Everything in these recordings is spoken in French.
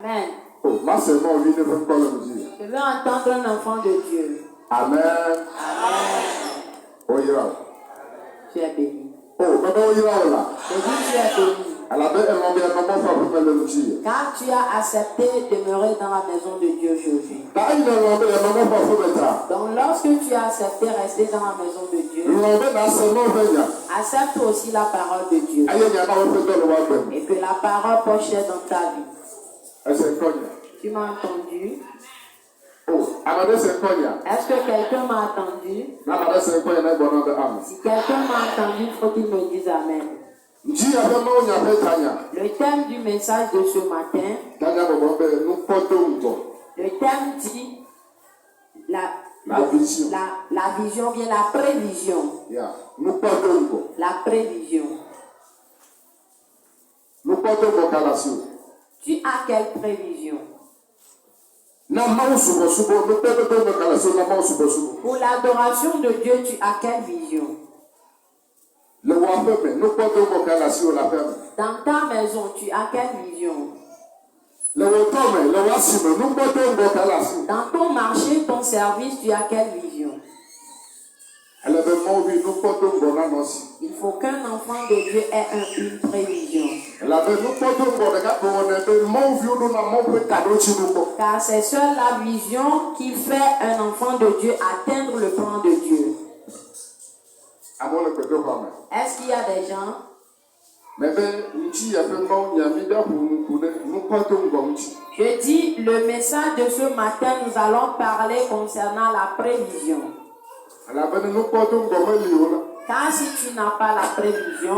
Amen. Oh, ma seulement envie de faire quoi le dire. Je veux entendre un enfant de Dieu. Amen. Amen. Oh, ira. Tu es béni. Oh, maintenant, ira là. Je dis tu es béni. Elle avait un homme bien, maman, pas pour faire le dire. Car tu as accepté de demeurer dans la maison de Dieu aujourd'hui. Donc lorsque tu as accepté de rester dans la maison de Dieu, accepte aussi la parole de Dieu. Et que la parole pochette dans ta vie. Tu m'as entendu? Est-ce que quelqu'un m'a entendu? Si quelqu'un m'a entendu, il faut qu'il me dise Amen. Le thème du message de ce matin, le thème dit la vision, bien la prévision. La prévision. Tu as quelle prévision? Pour l'adoration de Dieu, tu as quelle vision? Dans ta maison, tu as quelle vision? Dans ton marché, ton service, tu as quelle vision? Il faut qu'un enfant de Dieu ait une prévision. Car c'est seule la vision qui fait un enfant de Dieu atteindre le plan de Dieu. Est-ce qu'il y a des gens? Je dis, le message de ce matin, nous allons parler concernant la prévision. Car si tu n'as pas la prévision,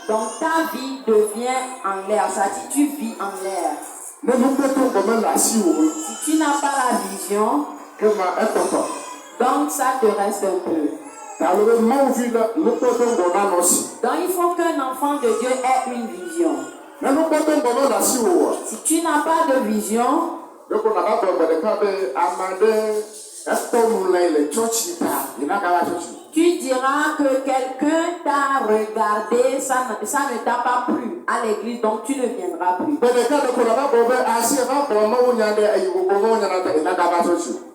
donc ta vie devient en l'air. Ça dit, tu vis en l'air. Si tu n'as pas la vision, donc ça te reste un peu. Donc il faut qu'un enfant de Dieu ait une vision. Si tu n'as pas de vision, tu diras que quelqu'un t'a regardé, ça ne t'a pas plu à l'église, donc tu ne viendras plus.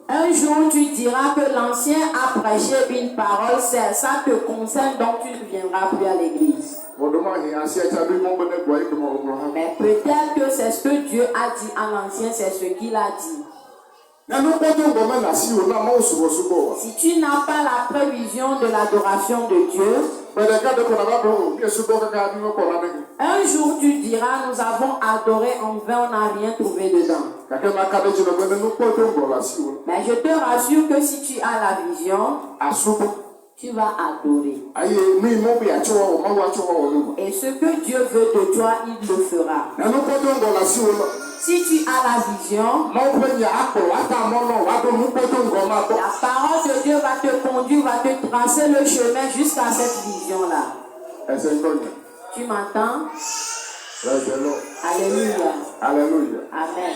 Un jour, tu diras que l'ancien a prêché une parole, ça te concerne, donc tu ne viendras plus à l'église. Mais peut-être que c'est ce que Dieu a dit à l'ancien, c'est ce qu'il a dit. Si tu n'as pas la prévision de l'adoration de Dieu, un jour tu diras, nous avons adoré en vain, on n'a rien trouvé dedans. Mais je te rassure que si tu as la vision, tu vas adorer. Et ce que Dieu veut de toi, il le fera. Si tu as la vision, la parole de Dieu va te conduire, va te tracer le chemin jusqu'à cette vision-là. Tu m'entends? Alléluia. Alléluia. Amen.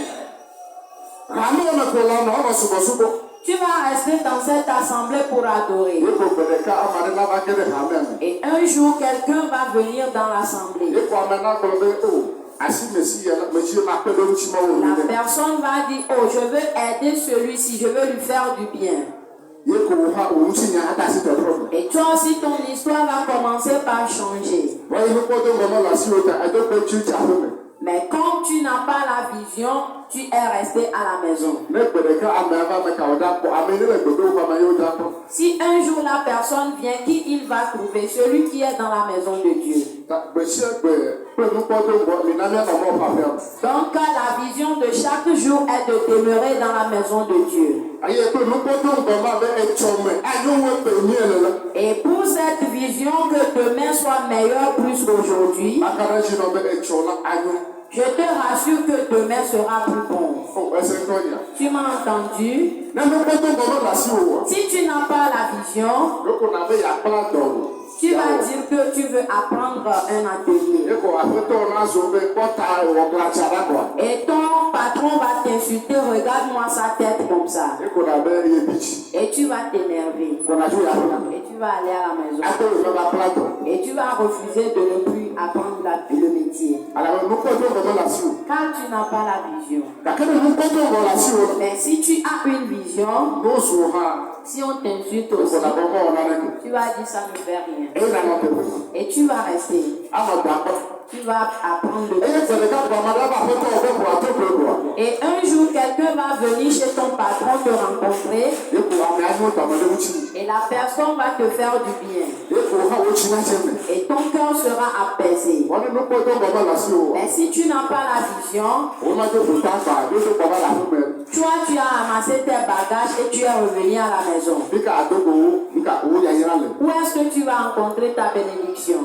Tu vas rester dans cette assemblée pour adorer. Et un jour, quelqu'un va venir dans l'assemblée. La personne va dire, oh, je veux aider celui-ci, je veux lui faire du bien. Et toi aussi, ton histoire va commencer par changer. Mais quand tu n'as pas la vision, tu es resté à la maison. Si un jour la personne vient, qui il va trouver? Celui qui est dans la maison de Dieu. Donc la vision de chaque jour est de demeurer dans la maison de Dieu. Et pour cette vision que demain soit meilleur plus qu'aujourd'hui, je te rassure que demain sera plus bon. Tu m'as entendu? Si tu n'as pas la vision, tu vas dire que tu veux apprendre un atelier. Et ton patron va t'insulter, regarde-moi sa tête comme ça. Et tu vas t'énerver. Et tu vas aller à la maison. Et tu vas refuser de ne plus apprendre le métier. Quand tu n'as pas la vision. Mais si tu as une vision, si on t'insulte aussi, tu vas dire ça ne fait rien. Et tu vas rester. Tu vas apprendre le Et un jour, quelqu'un va venir chez ton patron te rencontrer. Et la personne va te faire du bien. Et ton cœur sera apaisé. Mais si tu n'as pas la vision, toi tu as amassé tes bagages et tu es revenu à la maison. Où est-ce que tu vas rencontrer ta bénédiction?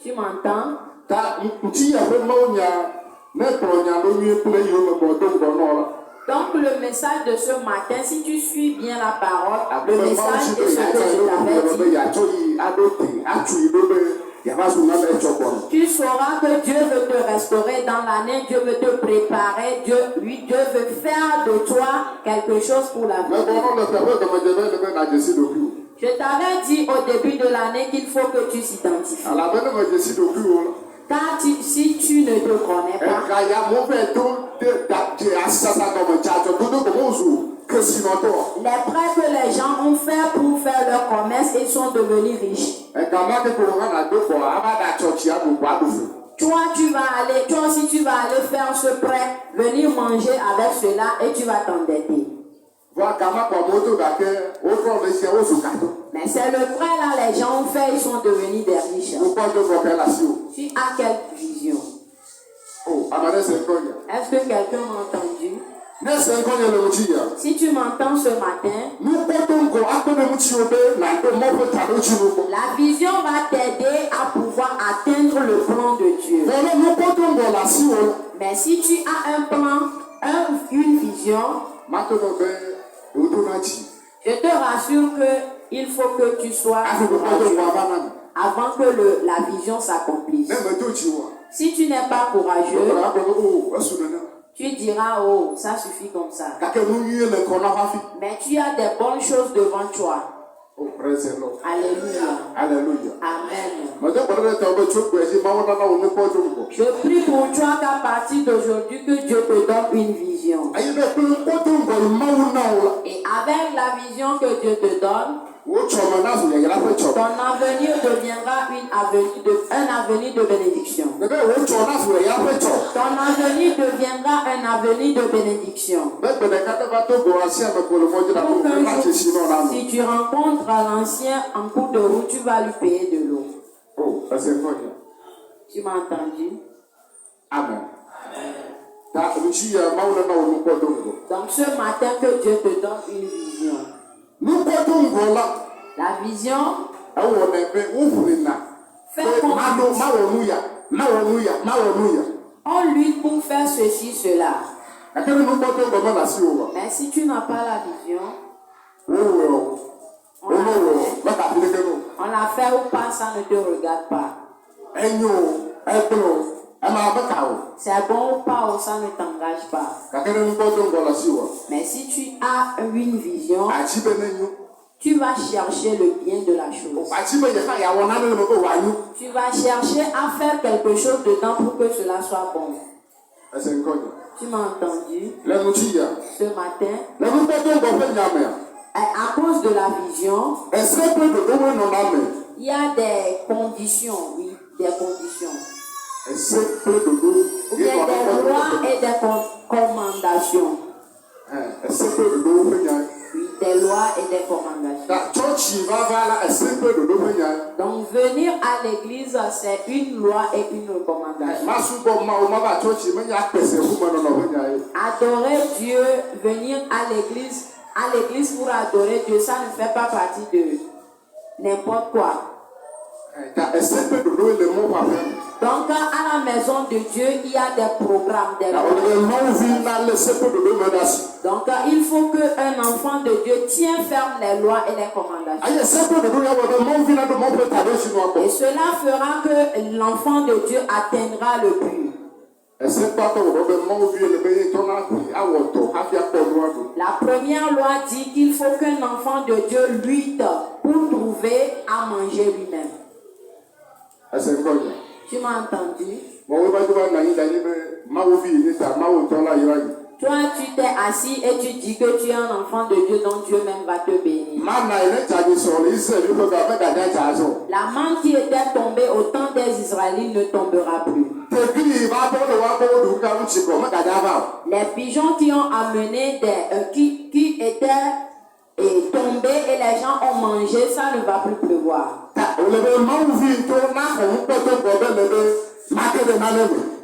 Tu m'entends? Donc le message de ce matin, si tu suis bien la parole, le message est ce que je t'avais dit. Tu sauras que Dieu veut te restaurer dans l'année, Dieu veut te préparer, Dieu veut faire de toi quelque chose pour la vie. Je t'avais dit au début de l'année qu'il faut que tu s'identifies. Car si tu ne te connais pas, les prêts que les gens ont fait pour faire leur commerce, ils sont devenus riches. Toi aussi tu vas aller faire ce prêt, venir manger avec cela et tu vas t'endetter. Mais c'est le prêt là, les gens ont fait, ils sont devenus des riches. Tu as quelle vision? Est-ce que quelqu'un m'a entendu? Si tu m'entends ce matin, la vision va t'aider à pouvoir atteindre le plan de Dieu. Mais si tu as un plan, une vision, je te rassure qu'il faut que tu sois avant que la vision s'accomplisse. Si tu n'es pas courageux, tu diras, oh, ça suffit comme ça. Mais tu as des bonnes choses devant toi. Oh, praise the Lord. Alléluia. Alléluia. Amen. Je prie pour toi qu'à partir d'aujourd'hui, que Dieu te donne une vision. Et avec la vision que Dieu te donne, ton avenir deviendra un avenir de bénédiction. Ton avenir deviendra un avenir de bénédiction. Si tu rencontres l'ancien en cours de route, tu vas lui payer de l'eau. Oh, tu m'as entendu? Amen. Donc ce matin, que Dieu te donne une vision. La vision fait on lutte pour faire ceci, cela. Mais si tu n'as pas la vision, on l'a fait ou pas, ça ne te regarde pas. C'est bon ou pas, ou ça ne t'engage pas. Mais si tu as une vision, tu vas chercher le bien de la chose. Tu vas chercher à faire quelque chose dedans pour que cela soit bon. Tu m'as entendu? Ce matin, à cause de la vision, il y a des conditions, oui, des conditions. Il y a des lois et des recommandations. Oui, des lois et des recommandations. Donc venir à l'église, c'est une loi et une recommandation. Adorer Dieu, venir à l'église pour adorer Dieu, ça ne fait pas partie de n'importe quoi. Donc à la maison de Dieu, il y a des programmes, des lois. Donc il faut qu'un enfant de Dieu tienne ferme les lois et les recommandations. Et cela fera que l'enfant de Dieu atteindra le but. La première loi dit qu'il faut qu'un enfant de Dieu lutte pour trouver à manger lui-même. Tu m'as entendu? Toi, tu t'es assis et tu dis que tu es un enfant de Dieu, donc Dieu même va te bénir. La manne qui était tombée au temps des Israélites ne tombera plus. Les pigeons qui ont amené qui étaient tombés et les gens ont mangé, ça ne va plus pleuvoir.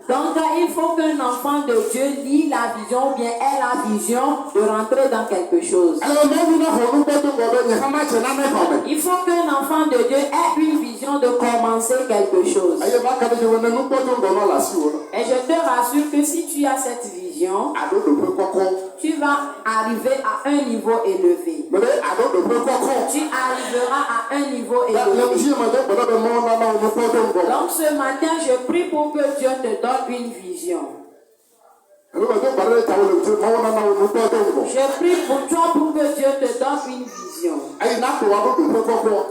Donc il faut qu'un enfant de Dieu lit la vision ou bien ait la vision de rentrer dans quelque chose. Il faut qu'un enfant de Dieu ait une vision de commencer quelque chose. Et je te rassure que si tu as cette vision, tu vas arriver à un niveau élevé. Tu arriveras à un niveau élevé. Donc ce matin, je prie pour que Dieu te donne une vision. Je prie pour toi pour que Dieu te donne une vision.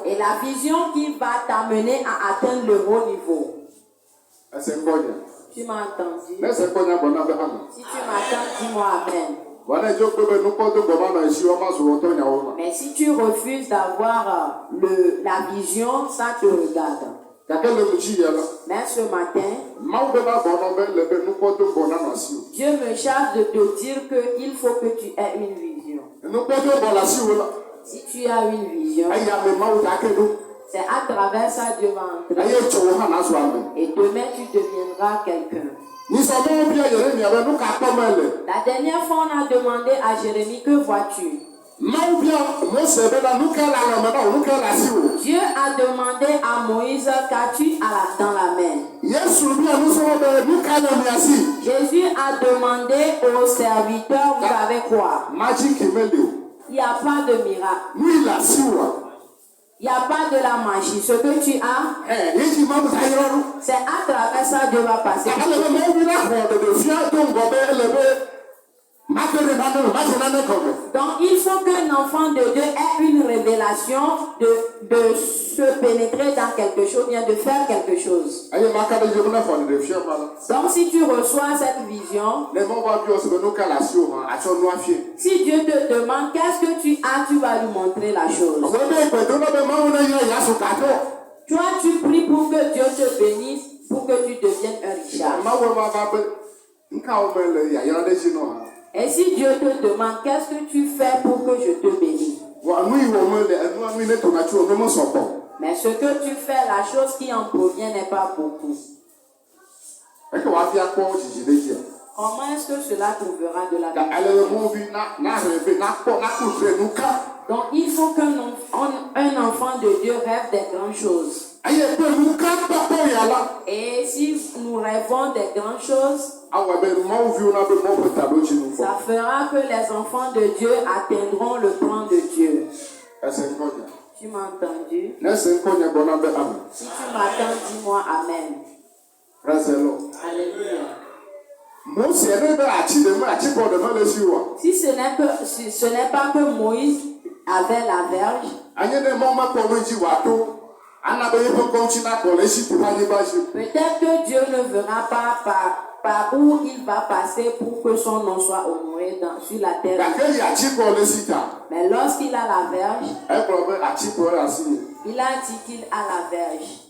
Et la vision qui va t'amener à atteindre le haut niveau. Tu m'as entendu? Si tu m'attends, dis-moi Amen. Mais si tu refuses d'avoir la vision, ça te regarde. Mais ce matin, Dieu me charge de te dire qu'il faut que tu aies une vision. Si tu as une vision, c'est à travers ça Dieu va entrer. Et demain tu deviendras quelqu'un. La dernière fois on a demandé à Jérémie, que vois-tu? Dieu a demandé à Moïse, qu'as-tu dans la main? Jésus a demandé aux serviteurs, vous avez quoi? Il n'y a pas de miracle. Il n'y a pas de la magie. Ce que tu as, c'est à travers ça Dieu va passer. Donc il faut qu'un enfant de Dieu ait une révélation de se pénétrer dans quelque chose, bien de faire quelque chose. Donc si tu reçois cette vision, si Dieu te demande qu'est-ce que tu as, tu vas lui montrer la chose. Toi tu pries pour que Dieu te bénisse, pour que tu deviennes un richard. Et si Dieu te demande qu'est-ce que tu fais pour que je te bénisse? Mais ce que tu fais, la chose qui en provient n'est pas beaucoup. Comment est-ce que cela trouvera de la vie? Donc il faut qu'un enfant de Dieu rêve des grandes choses. Et si nous rêvons des grandes choses, ça fera que les enfants de Dieu atteindront le plan de Dieu. Tu m'as entendu? Si tu m'attends, dis-moi Amen. Alléluia. Si ce n'est pas que Moïse avait la verge, peut-être que Dieu ne verra pas par où il va passer pour que son nom soit honoré sur la terre. Mais lorsqu'il a la verge, il a dit qu'il a la verge.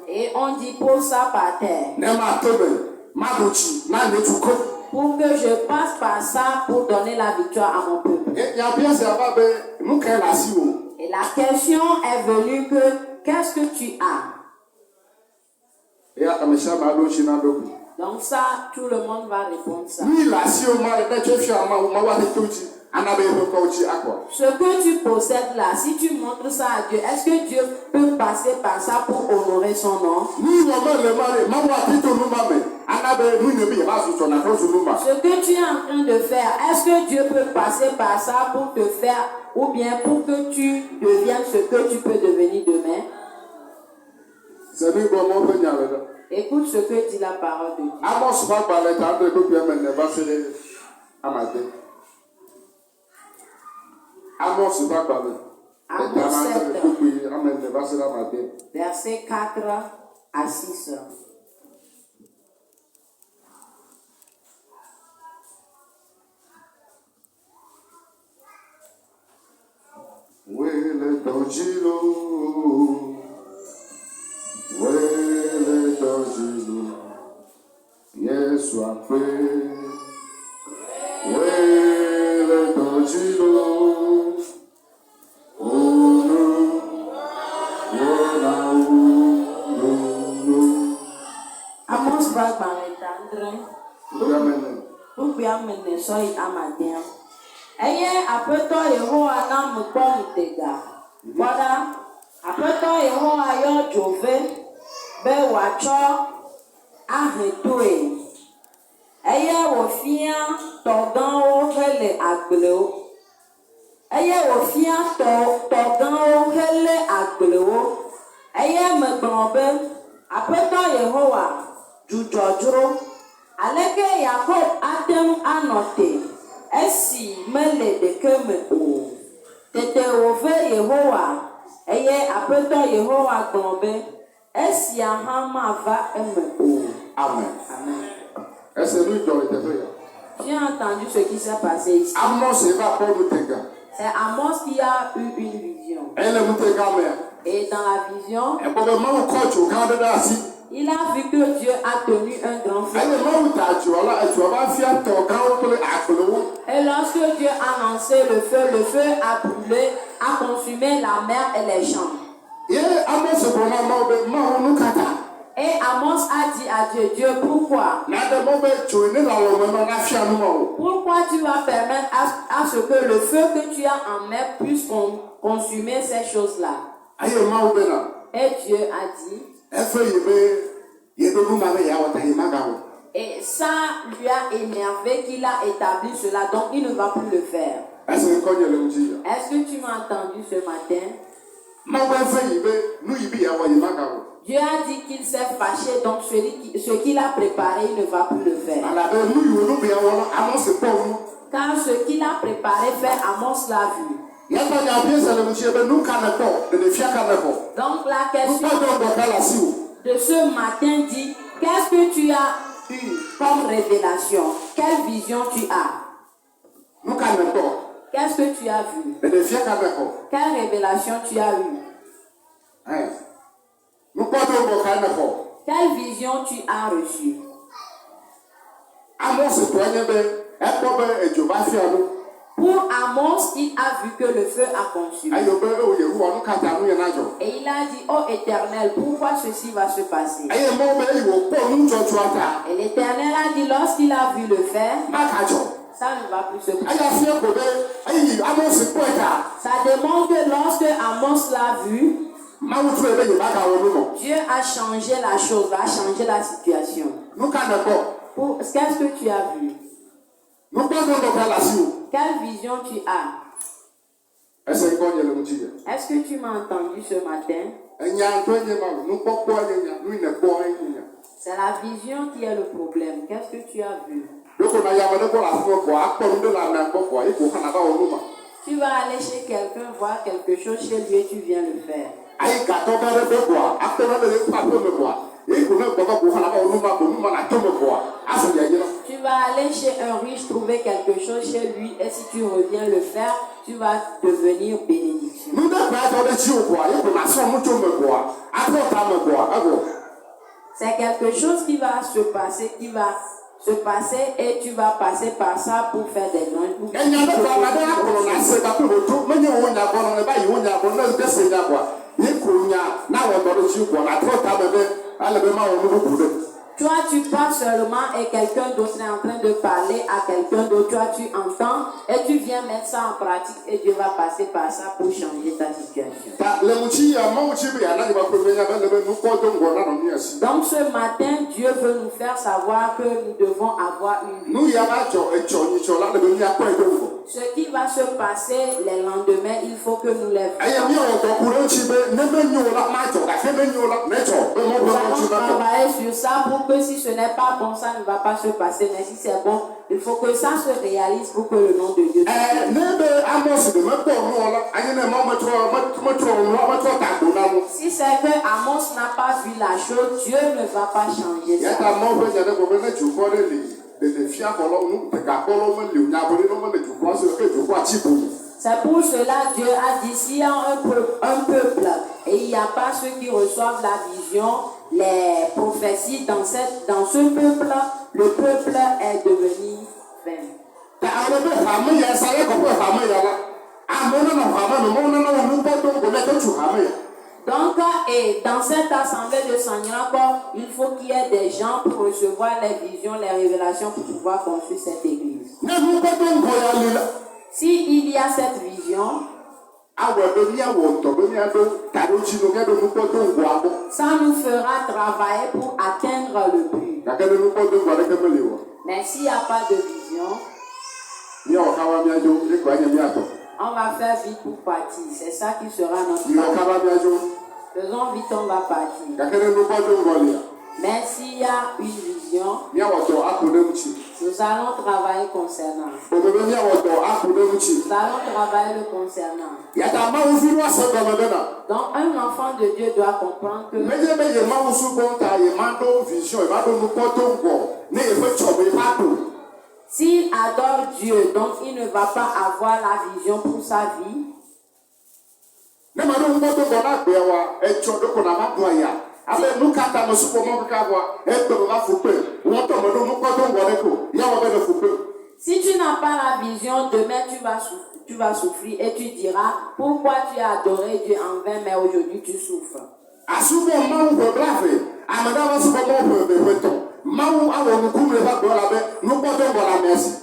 Et on dit pose ça par terre. Pour que je passe par ça pour donner la victoire à mon peuple. Et la question est venue que qu'est-ce que tu as? Donc ça, tout le monde va répondre ça. Ce que tu possèdes là, si tu montres ça à Dieu, est-ce que Dieu peut passer par ça pour honorer son nom? Ce que tu es en train de faire, est-ce que Dieu peut passer par ça pour te faire, ou bien pour que tu deviennes ce que tu peux devenir demain? Écoute ce que dit la parole de Dieu. Amos 7, verset 4 à 6 heures. Wele dojilo, wele dojilo, Yesu ape. Wele dojilo, ono, wona uno. Amos va m'entendre. Pour bien mener ça à matin. Eye apeto Yehowa na mukpɔ ŋutega. Kpɔɖa, apeto Yehowa yɔ dzove be wòatsɔ ahe toe. Eye wòfia tɔgãwo hele agblewo. Eye wòfia tɔgãwo hele agblewo. Eye megblɔ be apeto Yehowa dzudzɔdzro. Aleke Yakob ate ŋu anɔ te. Esi mele ɖeke me o. Tete wòve Yehowa eye apeto Yehowa gblɔ be esia hã mava eme o. Amen. Amen. Est-ce que nous devons être frères? J'ai entendu ce qui s'est passé ici. Amos va pour Mutega. C'est Amos qui a eu une vision. Elle est Mutega mère. Et dans la vision, il a vu que Dieu a tenu un grand feu. Et lorsque Dieu a lancé le feu a brûlé, a consumé la mer et les champs. Et Amos a dit à Dieu, Dieu, pourquoi? Pourquoi tu vas permettre à ce que le feu que tu as en mer puisse consumer ces choses-là? Et Dieu a dit, et ça lui a énervé qu'il a établi cela, donc il ne va plus le faire. Est-ce que tu m'as entendu ce matin? Dieu a dit qu'il s'est fâché, donc ce qu'il a préparé, il ne va plus le faire. Car ce qu'il a préparé, faire, Amos l'a vu. Donc la question de ce matin dit, qu'est-ce que tu as eu comme révélation? Quelle vision tu as? Qu'est-ce que tu as vu? Quelle révélation tu as eue? Quelle vision tu as reçue? Pour Amos, il a vu que le feu a consumé. Et il a dit, oh Éternel, pourquoi ceci va se passer? Et l'Éternel a dit, lorsqu'il a vu le faire, ça ne va plus se passer. Ça démontre que lorsque Amos l'a vu, Dieu a changé la chose, a changé la situation. Qu'est-ce que tu as vu? Quelle vision tu as? Est-ce que tu m'as entendu ce matin? C'est la vision qui est le problème. Qu'est-ce que tu as vu? Tu vas aller chez quelqu'un, voir quelque chose chez lui et tu viens le faire. Tu vas aller chez un riche, trouver quelque chose chez lui, et si tu reviens le faire, tu vas devenir bénédiction. C'est quelque chose qui va se passer, et tu vas passer par ça pour faire des grands. Toi, tu parles seulement et quelqu'un d'autre est en train de parler à quelqu'un d'autre. Toi, tu entends et tu viens mettre ça en pratique et Dieu va passer par ça pour changer ta situation. Donc, ce matin, Dieu veut nous faire savoir que nous devons avoir une vie. Ce qui va se passer les lendemains, il faut que nous les voyons. Nous allons travailler sur ça pour que si ce n'est pas bon, ça ne va pas se passer. Mais si c'est bon, il faut que ça se réalise pour que le nom de Dieu si c'est que Amos n'a pas vu la chose, Dieu ne va pas changer ça. C'est pour cela que Dieu a dit, s'il y a un peuple et il n'y a pas ceux qui reçoivent la vision, les prophéties dans ce peuple, le peuple est devenu vain. Donc, et dans cette assemblée de Sanyako, il faut qu'il y ait des gens pour recevoir les visions, les révélations pour pouvoir construire cette église. S'il y a cette vision, ça nous fera travailler pour atteindre le but. Mais s'il n'y a pas de vision, on va faire vite pour partir. C'est ça qui sera notre part. Faisons vite, on va partir. Mais s'il y a une vision, nous allons travailler concernant. Nous allons travailler le concernant. Donc un enfant de Dieu doit comprendre que s'il adore Dieu, donc il ne va pas avoir la vision pour sa vie. Si tu n'as pas la vision, demain tu vas souffrir et tu diras pourquoi tu as adoré Dieu en vain, mais aujourd'hui tu souffres.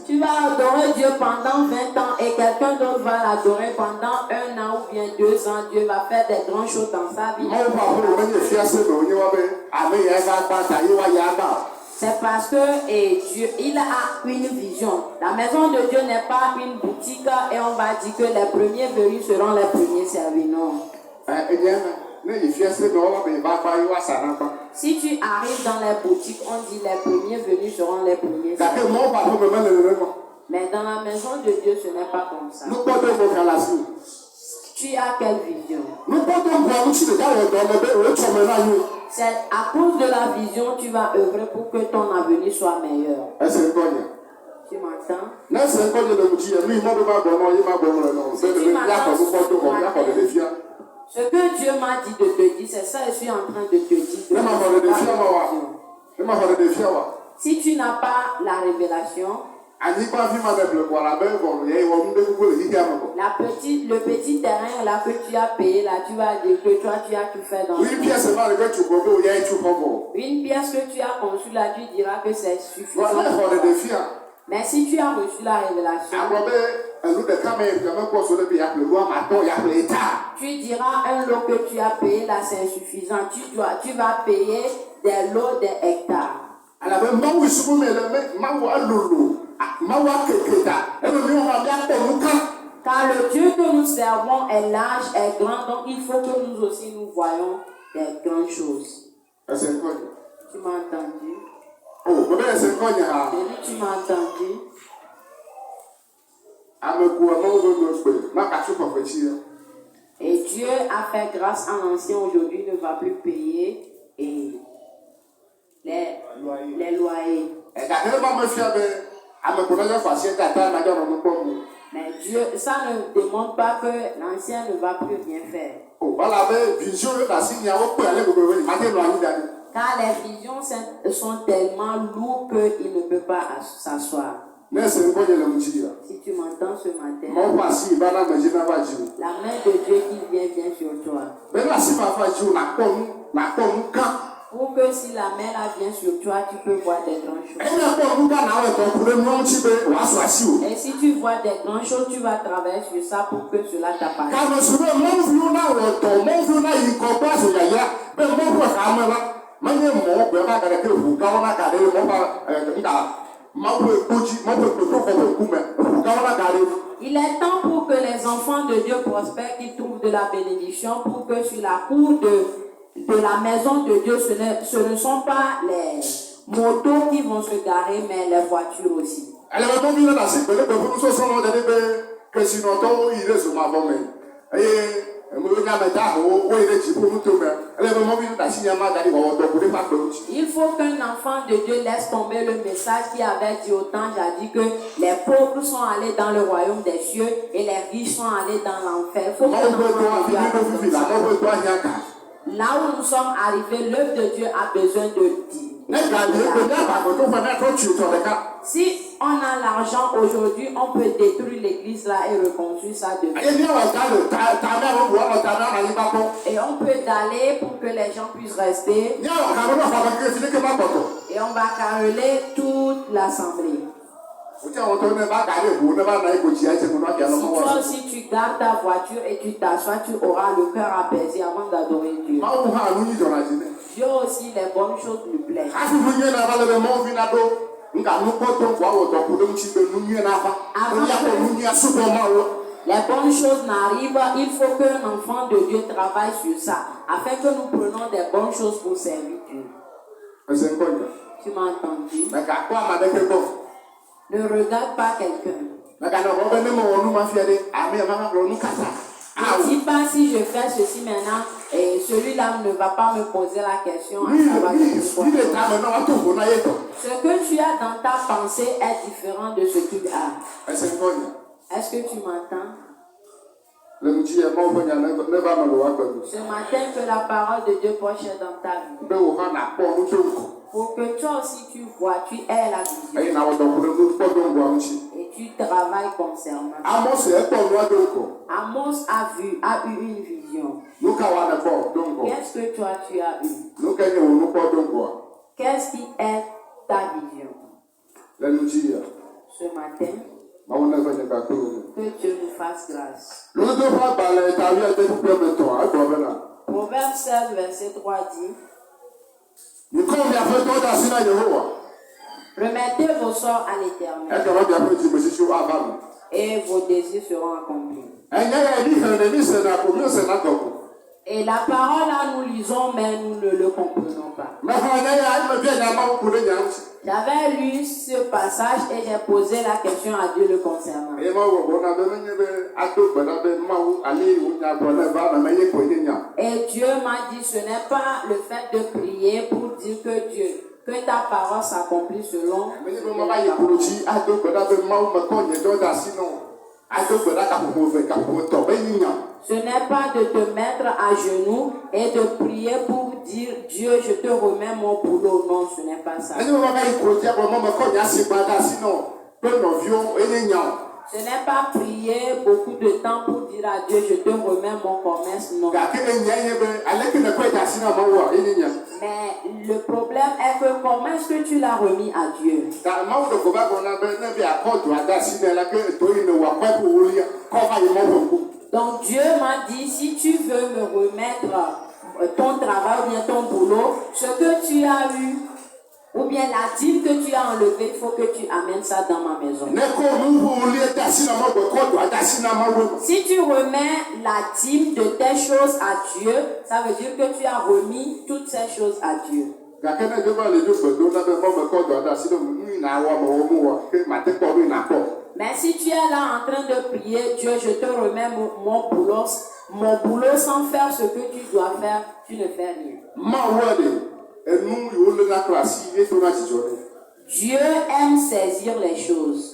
Tu vas adorer Dieu pendant 20 ans et quelqu'un d'autre va l'adorer pendant 1 an ou bien 2 ans. Dieu va faire des grandes choses dans sa vie. C'est parce que Dieu, il a une vision. La maison de Dieu n'est pas une boutique et on va dire que les premiers venus seront les premiers servis. Non. Si tu arrives dans les boutiques, on dit les premiers venus seront les premiers servis. Mais dans la maison de Dieu, ce n'est pas comme ça. Tu as quelle vision? C'est à cause de la vision que tu vas œuvrer pour que ton avenir soit meilleur. Tu m'entends? Ce que Dieu m'a dit de te dire, c'est ça que je suis en train de te dire. Si tu n'as pas la révélation, le petit terrain là que tu as payé, là tu vas dire que toi tu as tout fait dans une pièce que tu as conçue là, tu diras que c'est suffisant. Mais si tu as reçu la révélation, tu diras un lot que tu as payé là c'est insuffisant. Tu vas payer des lots des hectares. Car le Dieu que nous servons est large, est grand, donc il faut que nous aussi nous voyons des grandes choses. Tu m'as entendu? Tu m'as entendu? Et Dieu a fait grâce à l'ancien, aujourd'hui ne va plus payer les loyers. Mais Dieu, ça ne demande pas que l'ancien ne va plus rien faire. Car les visions sont tellement lourdes qu'il ne peut pas s'asseoir. Si tu m'entends ce matin, la main de Dieu qui vient sur toi. Pour que si la main vient sur toi, tu peux voir des grandes choses. Et si tu vois des grandes choses, tu vas travailler sur ça pour que cela t'appartienne. Il est temps pour que les enfants de Dieu prospèrent, qu'ils trouvent de la bénédiction, pour que sur la cour de la maison de Dieu, ce ne sont pas les motos qui vont se garer, mais les voitures aussi. Il faut qu'un enfant de Dieu laisse tomber le message qui avait dit au temps jadis que les pauvres sont allés dans le royaume des cieux et les riches sont allés dans l'enfer. Faut qu'un enfant de Dieu abandonne ça. Là où nous sommes arrivés, l'œuvre de Dieu a besoin de dire. Si on a l'argent aujourd'hui, on peut détruire l'église là et reconstruire ça demain. Et on peut d'aller pour que les gens puissent rester. Et on va caroler toute l'assemblée. Si toi aussi tu gardes ta voiture et tu t'assois, tu auras le cœur apaisé avant d'adorer Dieu. Dieu aussi, les bonnes choses lui plaisent. Les bonnes choses n'arrivent, il faut qu'un enfant de Dieu travaille sur ça, afin que nous prenions des bonnes choses pour servir Dieu. Tu m'as entendu? Ne regarde pas quelqu'un. Ne dis pas si je fais ceci maintenant et celui-là ne va pas me poser la question. Ce que tu as dans ta pensée est différent de ce qu'il a. Est-ce que tu m'entends? Ce matin, que la parole de Dieu poche dans ta vie. Pour que toi aussi tu vois, tu aies la vision. Et tu travailles concernant. Amos a eu une vision. Qu'est-ce que toi tu as eu? Qu'est-ce qui est ta vision? Ce matin, que Dieu nous fasse grâce. Proverbe 16, verset 3 dit: remettez vos sorts à l'Éternel et vos désirs seront accomplis. Et la parole là nous lisons mais nous ne le comprenons pas. J'avais lu ce passage et j'ai posé la question à Dieu le concernant. Et Dieu m'a dit, ce n'est pas le fait de prier pour dire que ta parole s'accomplit selon. Ce n'est pas de te mettre à genoux et de prier pour dire Dieu, je te remets mon boulot. Non, ce n'est pas ça. Ce n'est pas prier beaucoup de temps pour dire à Dieu, je te remets mon commerce. Non. Mais le problème est que comment est-ce que tu l'as remis à Dieu? Donc Dieu m'a dit, si tu veux me remettre ton travail ou bien ton boulot, ce que tu as eu, ou bien la dîme que tu as enlevée, il faut que tu amènes ça dans ma maison. Si tu remets la dîme de tes choses à Dieu, ça veut dire que tu as remis toutes ces choses à Dieu. Mais si tu es là en train de prier, Dieu, je te remets mon boulot sans faire ce que tu dois faire, tu ne fais rien. Dieu aime saisir les choses.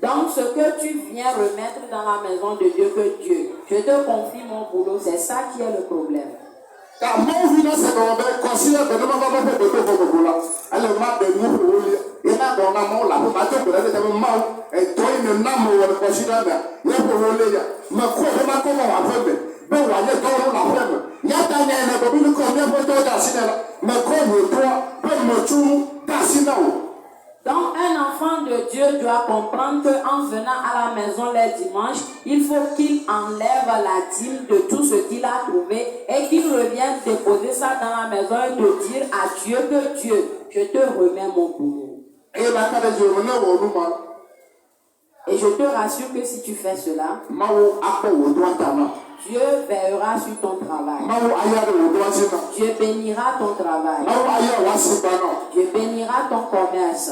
Donc ce que tu viens remettre dans la maison de Dieu, que Dieu, je te confie mon boulot, c'est ça qui est le problème. Donc un enfant de Dieu doit comprendre qu'en venant à la maison les dimanches, il faut qu'il enlève la dîme de tout ce qu'il a trouvé et qu'il revienne déposer ça dans la maison et de dire à Dieu que Dieu, je te remets mon boulot. Et je te rassure que si tu fais cela, Dieu veillera sur ton travail. Dieu bénira ton travail. Dieu bénira ton commerce.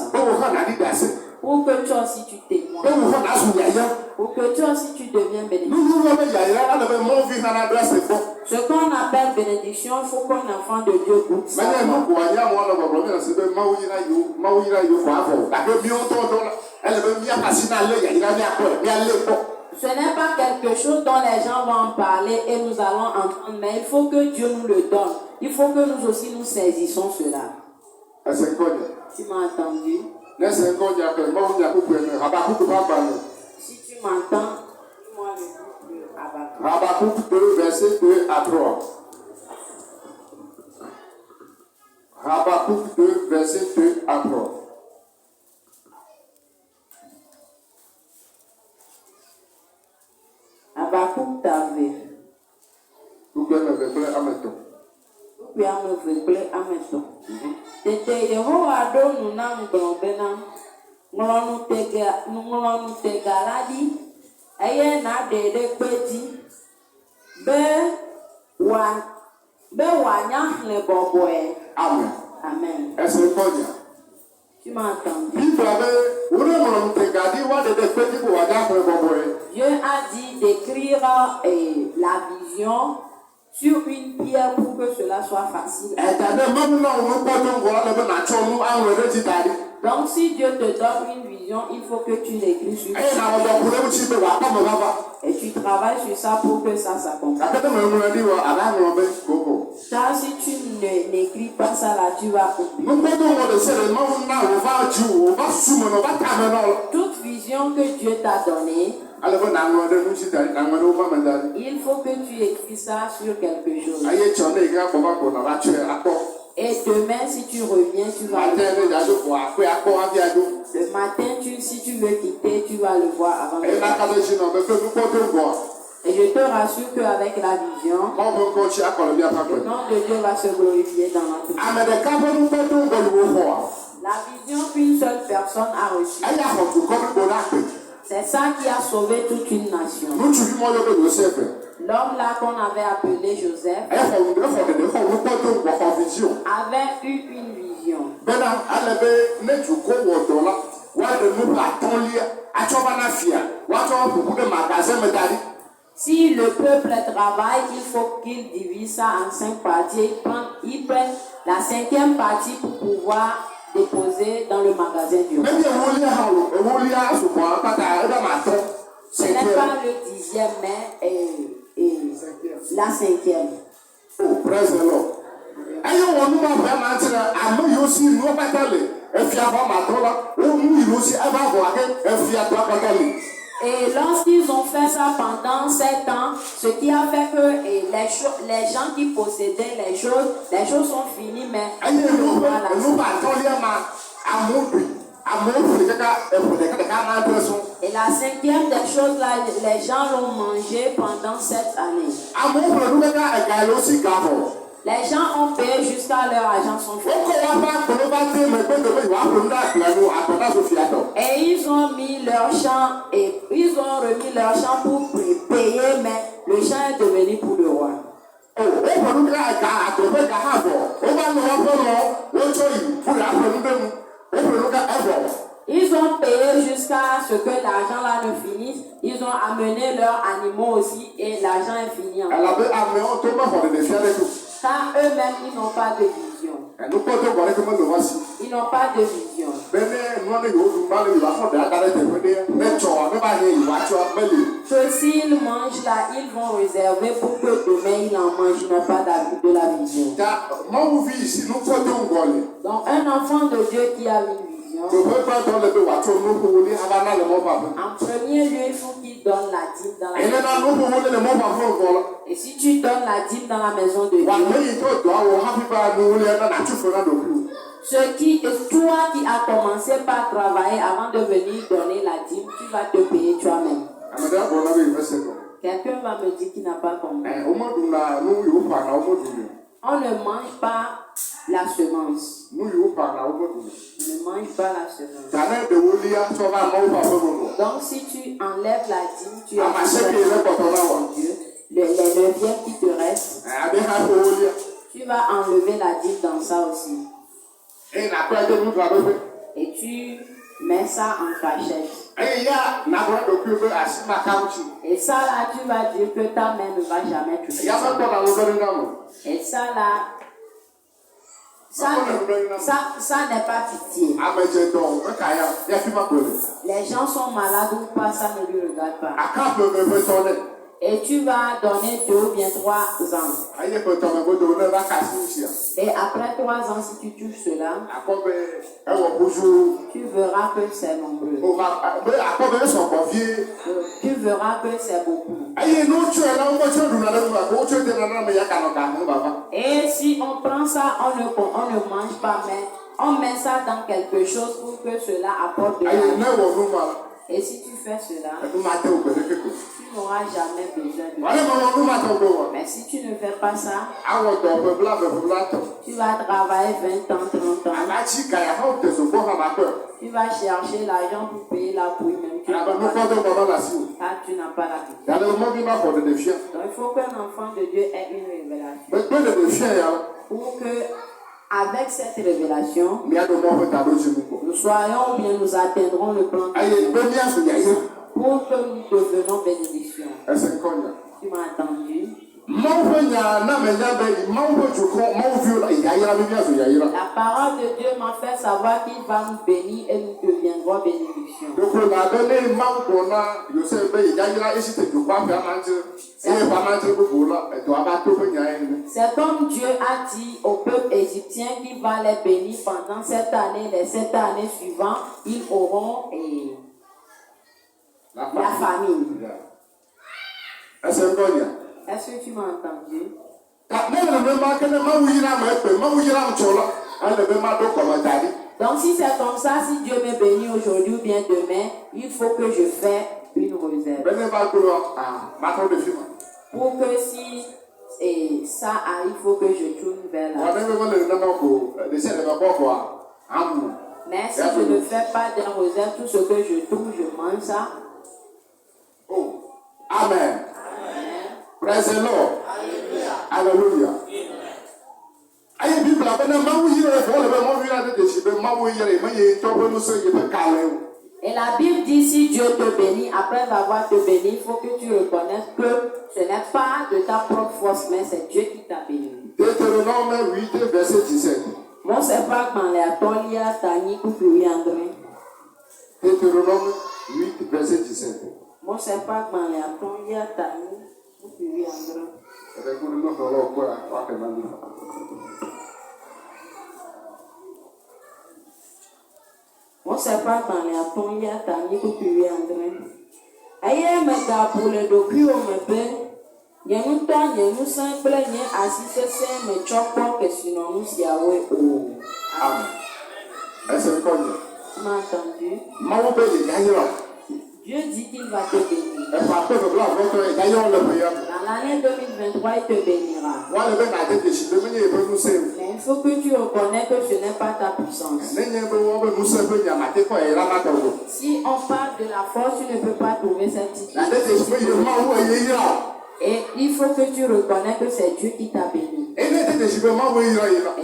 Pour que toi aussi tu témoignes. Pour que toi aussi tu deviennes bénédiction. Ce qu'on appelle bénédiction, il faut qu'un enfant de Dieu goûte ça. Ce n'est pas quelque chose dont les gens vont en parler et nous allons entendre, mais il faut que Dieu nous le donne. Il faut que nous aussi nous saisissons cela. Tu m'as entendu? Si tu m'entends, dis-moi le livre de Habakkuk. Habakkuk 2, verset 2 à 3. Habakkuk 2, verset 2 à 3. Habakkuk t'avait. Vous pouvez me révéler à maintenant. Vous pouvez me révéler à maintenant. Tete Yehowa do nunam globena. Ngolonu tegaladi. Eye na dede kweti. Be wanya le boboe. Amen. Amen. Est-ce que tu m'as entendu? Dieu a dit d'écrire la vision sur une pierre pour que cela soit facile. Donc si Dieu te donne une vision, il faut que tu l'écris sur une pierre. Et tu travailles sur ça pour que ça s'accomplisse. Car si tu n'écris pas ça là, tu vas oublier. Toute vision que Dieu t'a donnée, il faut que tu écris ça sur quelque chose. Et demain, si tu reviens, tu vas le voir. Le matin, si tu veux quitter, tu vas le voir avant de Et je te rassure qu'avec la vision, le nom de Dieu va se glorifier dans notre vie. La vision qu'une seule personne a reçue, c'est ça qui a sauvé toute une nation. L'homme là qu'on avait appelé Joseph avait eu une vision. Si le peuple travaille, il faut qu'il divise ça en 5 parties. Ils prennent la 5e partie pour pouvoir déposer dans le magasin du roi. Ce n'est pas le 10e, mais la 5e. Oh, praise the Lord. Et lorsqu'ils ont fait ça pendant 7 ans, ce qui a fait que les gens qui possédaient les choses sont finis, mais et la 5e des choses là, les gens l'ont mangé pendant 7 années. Les gens ont payé jusqu'à leur argent sont faits. Et ils ont mis leur champ et ils ont remis leur champ pour payer, mais le champ est devenu pour le roi. Ils ont payé jusqu'à ce que l'argent là ne finisse. Ils ont amené leurs animaux aussi et l'argent est fini. Car eux-mêmes, ils n'ont pas de vision. Ils n'ont pas de vision. Que s'ils mangent là, ils vont réserver pour que demain ils en mangent. Ils n'ont pas de la vision. Donc un enfant de Dieu qui a une vision, en premier lieu, il faut qu'il donne la dîme dans la maison. Et si tu donnes la dîme dans la maison de Dieu, toi qui as commencé par travailler avant de venir donner la dîme, tu vas te payer toi-même. Quelqu'un va me dire qu'il n'a pas compris. On ne mange pas la semence. Ne mange pas la semence. Donc si tu enlèves la dîme, tu as Dieu. Les neuvièmes qui te restent, tu vas enlever la dîme dans ça aussi. Et tu mets ça en cachette. Et ça là, tu vas dire que ta main ne va jamais toucher. Et ça là, ça n'est pas pitié. Les gens sont malades ou pas, ça ne lui regarde pas. Et tu vas donner 2 ou bien 3 ans. Et après 3 ans, si tu touches cela, tu verras que c'est nombreux. Tu verras que c'est beaucoup. Et si on prend ça, on ne mange pas, mais on met ça dans quelque chose pour que cela apporte de l'argent. Et si tu fais cela, tu n'auras jamais besoin de ça. Mais si tu ne fais pas ça, tu vas travailler 20 ans, 30 ans. Tu vas chercher l'argent pour payer la bouille même. Tu n'as pas la vie. Donc il faut qu'un enfant de Dieu ait une révélation. Pour que avec cette révélation, nous soyons ou bien nous atteindrons le plan de Dieu pour que nous devenions bénédiction. Tu m'as entendu? La parole de Dieu m'a fait savoir qu'il va nous bénir et nous deviendrons bénédiction. C'est comme Dieu a dit au peuple égyptien qu'il va les bénir pendant cette année, les 7 années suivantes, ils auront la famine. Est-ce que tu m'as entendu? Donc si c'est comme ça, si Dieu me bénit aujourd'hui ou bien demain, il faut que je fasse une réserve. Pour que si ça arrive, il faut que je tourne vers là. Mais si je ne fais pas de réserve, tout ce que je trouve, je mange ça. Oh, Amen. Praise the Lord. Hallelujah. Et la Bible dit si Dieu te bénit, après avoir te béni, il faut que tu reconnaisses que ce n'est pas de ta propre force, mais c'est Dieu qui t'a béni. Deutéronome 8, verset 17. Mon sepak dans les atolia tani kupuri andré. Deutéronome 8, verset 17. Mon sepak dans les atolia tani kupuri andré. Mon sepak dans les atolia tani kupuri andré. Aye me da pour le docu au mebe. Nous simple, assisté, mais choco que sinon nous y avons. Amen. Est-ce que tu m'as entendu? Dieu dit qu'il va te bénir. Dans l'année 2023, il te bénira. Mais il faut que tu reconnais que ce n'est pas ta puissance. Si on parle de la force, tu ne peux pas trouver cette situation. Et il faut que tu reconnais que c'est Dieu qui t'a béni. Et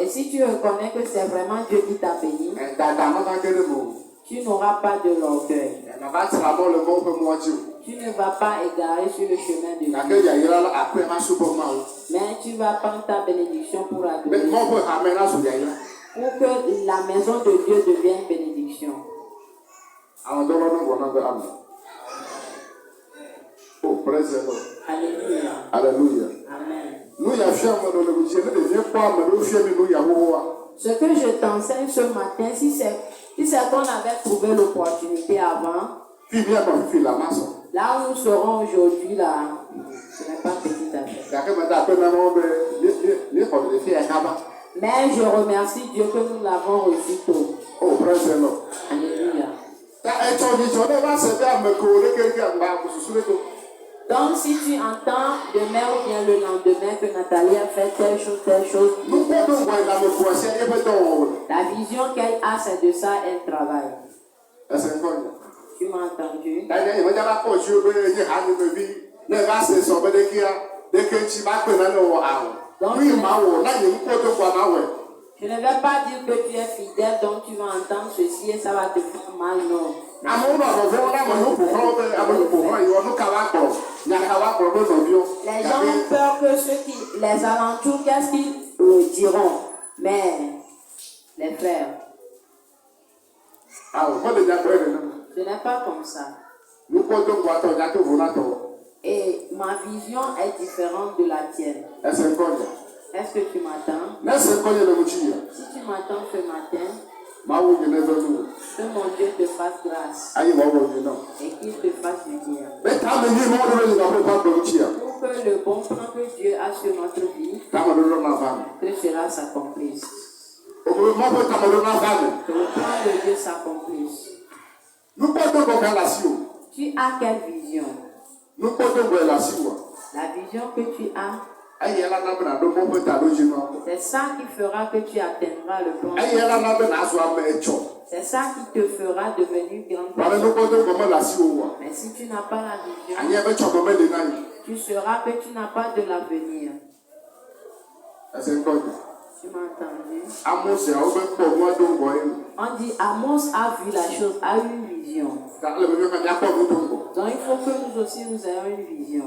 si tu reconnais que c'est vraiment Dieu qui t'a béni, tu n'auras pas de l'orgueil. Tu ne vas pas égarer sur le chemin de Dieu. Mais tu vas prendre ta bénédiction pour adorer. Pour que la maison de Dieu devienne bénédiction. Oh, praise the Lord. Alléluia. Alléluia. Amen. Ce que je t'enseigne ce matin, si c'est qu'on avait trouvé l'opportunité avant, là où nous serons aujourd'hui, là, ce n'est pas petit affaire. Mais je remercie Dieu que nous l'avons reçu tôt. Oh, praise the Lord. Alléluia. Donc si tu entends demain ou bien le lendemain que Nathalie a fait telle chose, la vision qu'elle a, c'est de ça, elle travaille. Tu m'as entendu? Donc, je ne vais pas dire que tu es fidèle, donc tu vas entendre ceci et ça va te faire mal, non. Les gens ont peur que ceux qui, les alentours, qu'est-ce qu'ils diront? Mais, les frères, ce n'est pas comme ça. Et ma vision est différente de la tienne. Est-ce que tu m'attends? Si tu m'attends ce matin, que mon Dieu te fasse grâce et qu'il te fasse du bien. Pour que le bon plan que Dieu a sur notre vie, que cela s'accomplisse. Que le plan de Dieu s'accomplisse. Tu as quelle vision? La vision que tu as, c'est ça qui fera que tu atteindras le plan. C'est ça qui te fera devenir grand. Mais si tu n'as pas la vision, tu sauras que tu n'as pas de l'avenir. Tu m'as entendu? On dit Amos a vu la chose, a eu une vision. Donc il faut que nous aussi nous ayons une vision.